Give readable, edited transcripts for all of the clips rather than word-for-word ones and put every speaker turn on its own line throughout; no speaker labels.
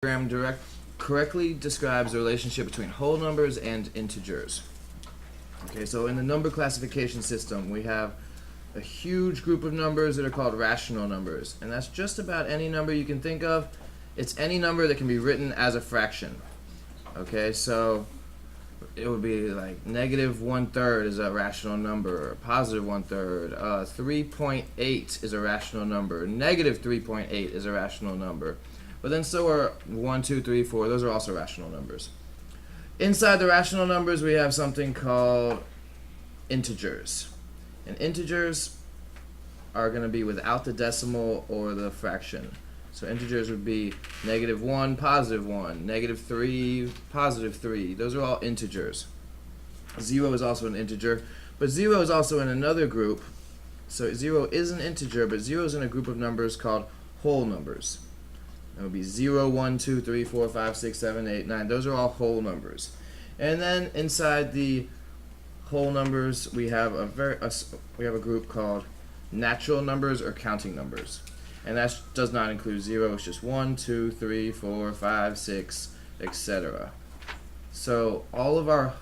Diagram correctly describes the relationship between whole numbers and integers. Okay, so in the number classification system, we have a huge group of numbers that are called rational numbers, and that's just about any number you can think of. It's any number that can be written as a fraction. Okay, so it would be like negative 1/3 is a rational number, positive 1/3, 3.8 is a rational number, negative 3.8 is a rational number. But then so are 1, 2, 3, 4. Those are also rational numbers. Inside the rational numbers, we have something called integers. And integers are going to be without the decimal or the fraction. So integers would be negative 1, positive 1, negative 3, positive 3. Those are all integers. 0 is also an integer, but 0 is also in another group. So 0 is an integer, but 0 is in a group of numbers called whole numbers. It would be 0, 1, 2, 3, 4, 5, 6, 7, 8, 9. Those are all whole numbers. And then inside the whole numbers, we have a group called natural numbers or counting numbers. And that does not include 0. It's just 1, 2, 3, 4, 5, 6, etc. So all of our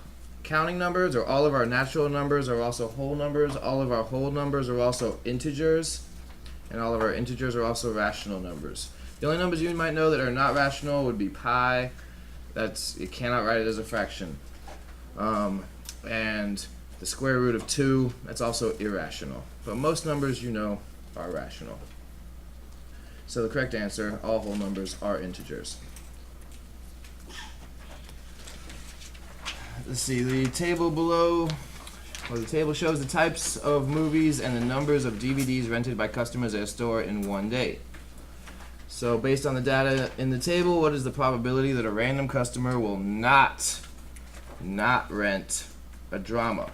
counting numbers or all of our natural numbers are also whole numbers. All of our whole numbers are also integers. And all of our integers are also rational numbers. The only numbers you might know that are not rational would be pi. You cannot write it as a fraction. And the square root of 2, that's also irrational. But most numbers you know are rational. So the correct answer, all whole numbers are integers. Let's see, the table below, the table shows the types of movies and the numbers of DVDs rented by customers at a store in one day. So based on the data in the table, what is the probability that a random customer will not rent a drama?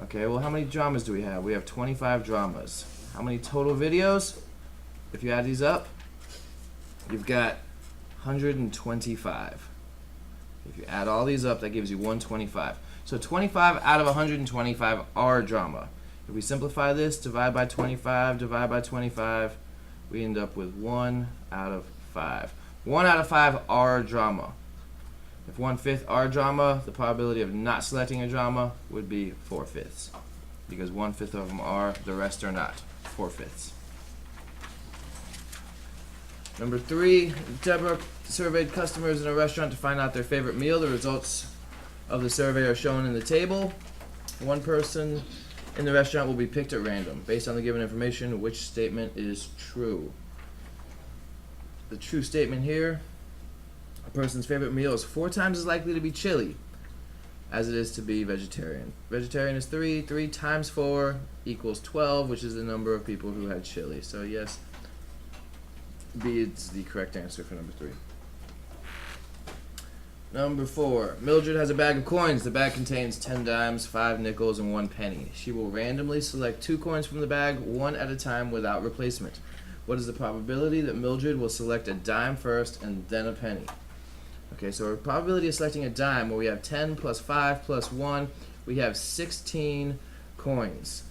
Okay, well, how many dramas do we have? We have 25 dramas. How many total videos? If you add these up, you've got 125. If you add all these up, that gives you 125. So 25 out of 125 are drama. If we simplify this, divide by 25, divide by 25, we end up with 1 out of 5. 1 out of 5 are drama. If 1/5 are drama, the probability of not selecting a drama would be 4/5. Because 1/5 of them are, the rest are not. 4/5. Number 3, Deborah surveyed customers in a restaurant to find out their favorite meal. The results of the survey are shown in the table. One person in the restaurant will be picked at random. Based on the given information, which statement is true? The true statement here, a person's favorite meal is 4 times as likely to be chili as it is to be vegetarian. Vegetarian is 3. 3 times 4 equals 12, which is the number of people who had chili. So yes, B is the correct answer for number 3. Number 4, Mildred has a bag of coins. The bag contains 10 dimes, 5 nickels, and 1 penny. She will randomly select 2 coins from the bag, one at a time without replacement. What is the probability that Mildred will select a dime first and then a penny? Okay, so our probability of selecting a dime, where we have 10 plus 5 plus 1, we have 16 coins.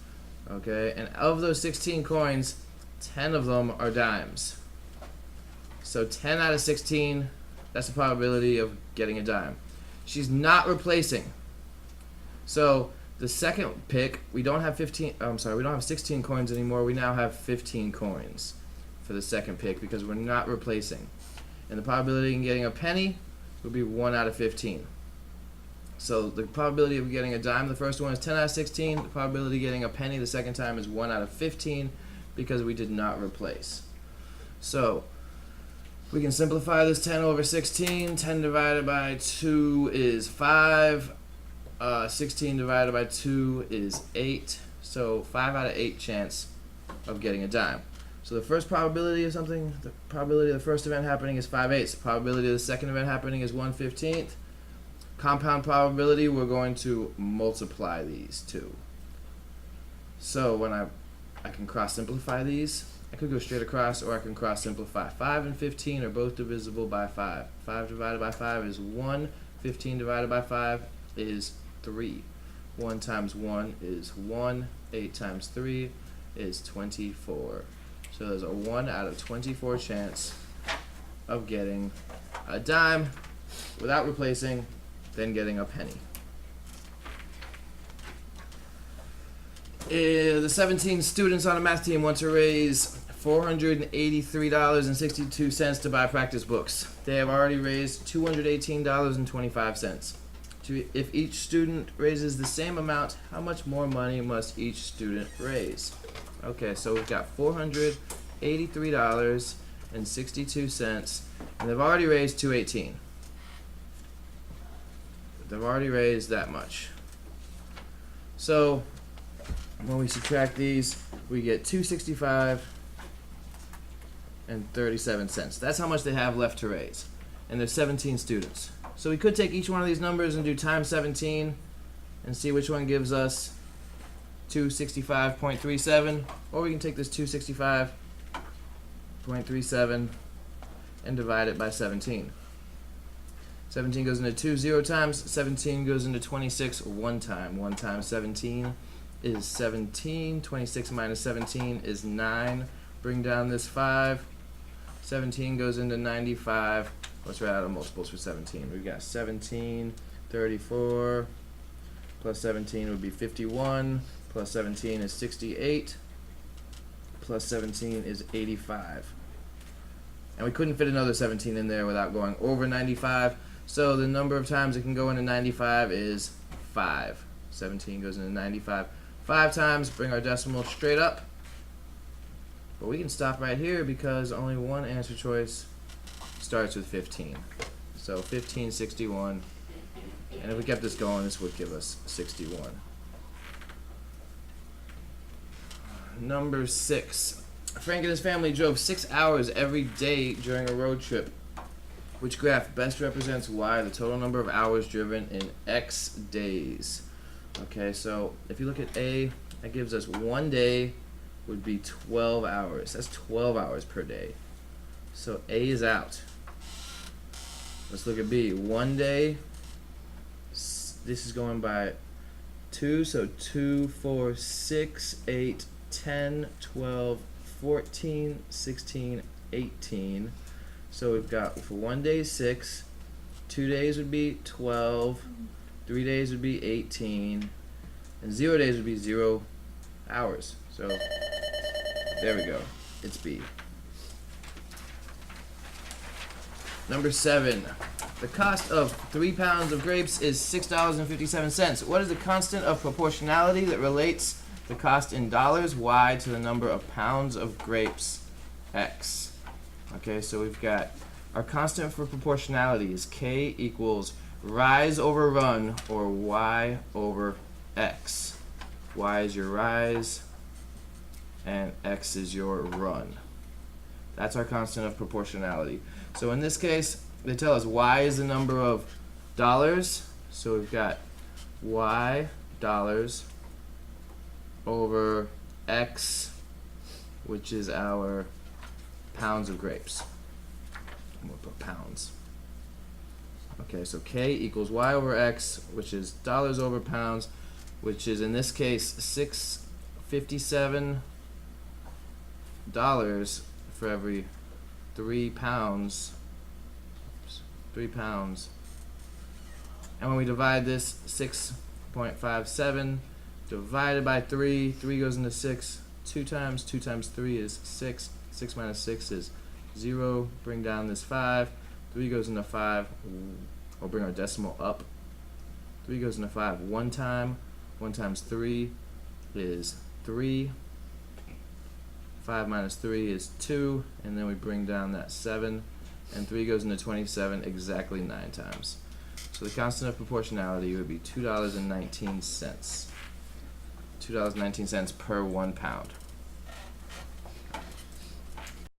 Okay, and of those 16 coins, 10 of them are dimes. So 10 out of 16, that's the probability of getting a dime. She's not replacing. So the second pick, we don't have 16 coins anymore. We now have 15 coins for the second pick because we're not replacing. And the probability of getting a penny would be 1 out of 15. So the probability of getting a dime, the first one is 10 out of 16. The probability of getting a penny the second time is 1 out of 15 because we did not replace. So we can simplify this 10 over 16. 10 divided by 2 is 5. 16 divided by 2 is 8. So 5 out of 8 chance of getting a dime. So the first probability of something, the probability of the first event happening is 5/8. The probability of the second event happening is 1/15. Compound probability, we're going to multiply these two. So when I can cross simplify these, I could go straight across or I can cross simplify. 5 and 15 are both divisible by 5. 5 divided by 5 is 1. 15 divided by 5 is 3. 1 times 1 is 1. 8 times 3 is 24. So there's a 1 out of 24 chance of getting a dime without replacing, then getting a penny. The 17 students on a math team want to raise $483.62 to buy practice books. They have already raised $218.25. If each student raises the same amount, how much more money must each student raise? Okay, so we've got $483.62, and they've already raised $218. They've already raised that much. So when we subtract these, we get $265.37. That's how much they have left to raise, and there's 17 students. So we could take each one of these numbers and do times 17 and see which one gives us 265.37, or we can take this 265.37 and divide it by 17. 17 goes into 2 0 times, 17 goes into 26 1 time. 1 times 17 is 17, 26 minus 17 is 9. Bring down this 5. 17 goes into 95. Let's write out the multiples for 17. We've got 17, 34, plus 17 would be 51, plus 17 is 68, plus 17 is 85. And we couldn't fit another 17 in there without going over 95, so the number of times it can go into 95 is 5. 17 goes into 95 5 times, bring our decimal straight up. But we can stop right here because only one answer choice starts with 15. So 1561, and if we kept this going, this would give us 61. Number 6. Frank and his family drove 6 hours every day during a road trip. Which graph best represents y, the total number of hours driven in x days? Okay, so if you look at A, that gives us 1 day would be 12 hours. That's 12 hours per day. So A is out. Let's look at B. 1 day, this is going by 2, so 2, 4, 6, 8, 10, 12, 14, 16, 18. So we've got, for 1 day is 6, 2 days would be 12, 3 days would be 18, and 0 days would be 0 hours. So there we go. It's B. Number 7. The cost of 3 pounds of grapes is $6.57. What is the constant of proportionality that relates the cost in dollars, y, to the number of pounds of grapes, x? Okay, so we've got our constant for proportionality is k equals rise over run, or y over x. Y is your rise, and x is your run. That's our constant of proportionality. So in this case, they tell us y is the number of dollars, so we've got y dollars over x, which is our pounds of grapes. We'll put pounds. Okay, so k equals y over x, which is dollars over pounds, which is in this case $6.57 for every 3 pounds. 3 pounds. And when we divide this, 6.57 divided by 3, 3 goes into 6 2 times. 2 times 3 is 6. 6 minus 6 is 0. Bring down this 5. 3 goes into 5. We'll bring our decimal up. 3 goes into 5 1 time. 1 times 3 is 3. 5 minus 3 is 2. And then we bring down that 7. And 3 goes into 27 exactly 9 times. So the constant of proportionality would be $2.19. $2.19 per 1 pound.